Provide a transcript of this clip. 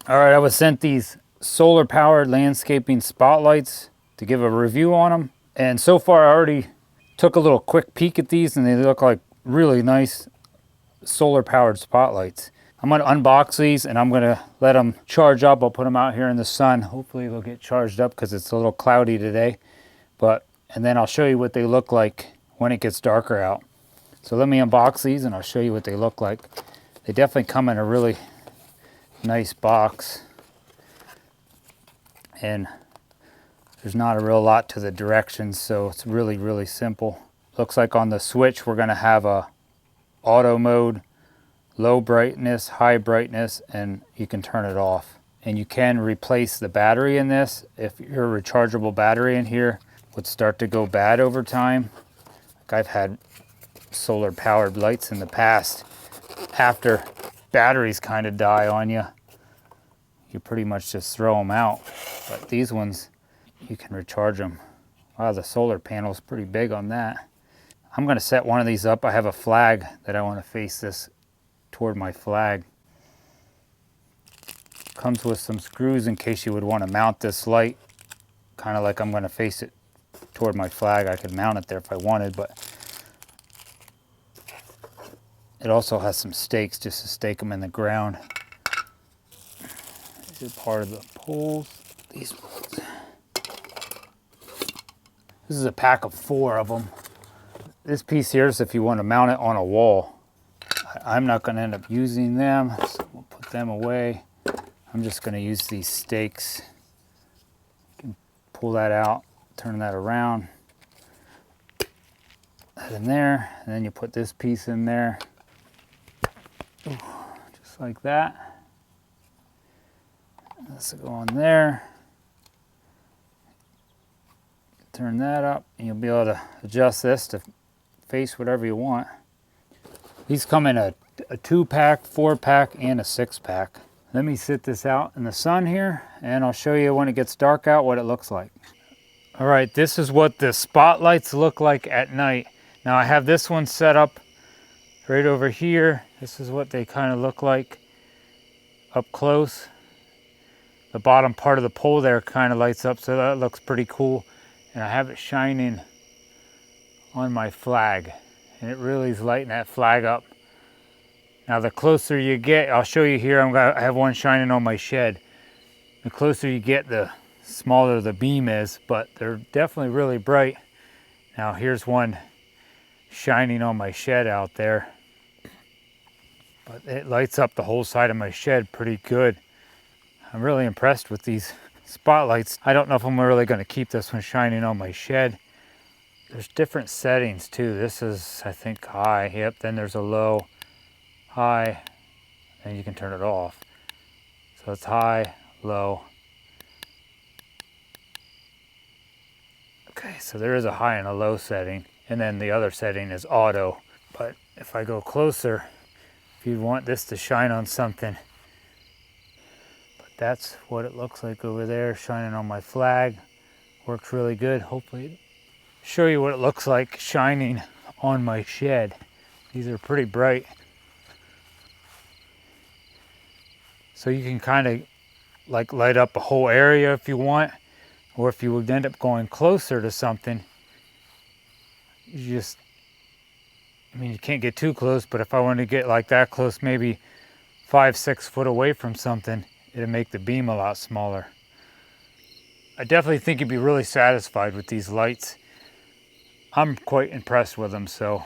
All right, I was sent these solar powered landscaping spotlights to give a review on them. And so far I already took a little quick peek at these and they look like really nice solar powered spotlights. I'm gonna unbox these and I'm gonna let them charge up. I'll put them out here in the sun. Hopefully they'll get charged up because it's a little cloudy today. And then I'll show you what they look like when it gets darker out. So let me unbox these and I'll show you what they look like. They definitely come in a really nice box. And there's not a real lot to the directions, so it's really, really simple. Looks like on the switch we're gonna have a auto mode, low brightness, high brightness, and you can turn it off. And you can replace the battery in this. If your rechargeable battery in here would start to go bad over time, like I've had solar powered lights in the past, after batteries kind of die on you, you pretty much just throw them out. But these ones, you can recharge them. Wow, the solar panel is pretty big on that. I'm gonna set one of these up. I have a flag that I want to face this toward my flag. Comes with some screws in case you would want to mount this light, kind of like I'm gonna face it toward my flag. I could mount it there if I wanted, but it also has some stakes just to stake them in the ground. These are part of the poles. These ones. This is a pack of 4 of them. This piece here is if you want to mount it on a wall. I'm not going to end up using them, so we'll put them away. I'm just going to use these stakes. You can pull that out, turn that around. That in there, and then you put this piece in there. Ooh, just like that. This will go on there. Turn that up, and you'll be able to adjust this to face whatever you want. These come in a 2-pack, 4-pack, and a 6-pack. Let me sit this out in the sun here, and I'll show you when it gets dark out what it looks like. All right, this is what the spotlights look like at night. Now I have this one set up right over here. This is what they kind of look like up close. The bottom part of the pole there kind of lights up, so that looks pretty cool. And I have it shining on my flag, and it really is lighting that flag up. Now the closer you get, I'll show you here, I have one shining on my shed. The closer you get, the smaller the beam is, but they're definitely really bright. Now here's one shining on my shed out there. But it lights up the whole side of my shed pretty good. I'm really impressed with these spotlights. I don't know if I'm really going to keep this one shining on my shed. There's different settings too. This is, I think, high. Yep, then there's a low, high, and you can turn it off. So it's high, low. Okay, so there is a high and a low setting, and then the other setting is auto. But if I go closer, if you want this to shine on something, but that's what it looks like over there, shining on my flag. Works really good. Hopefully show you what it looks like shining on my shed. These are pretty bright. So you can kind of like light up a whole area if you want, or if you would end up going closer to something, you just, I mean, you can't get too close, but if I wanted to get like that close, maybe 5-6 foot away from something, it'd make the beam a lot smaller. I definitely think you'd be really satisfied with these lights. I'm quite impressed with them, so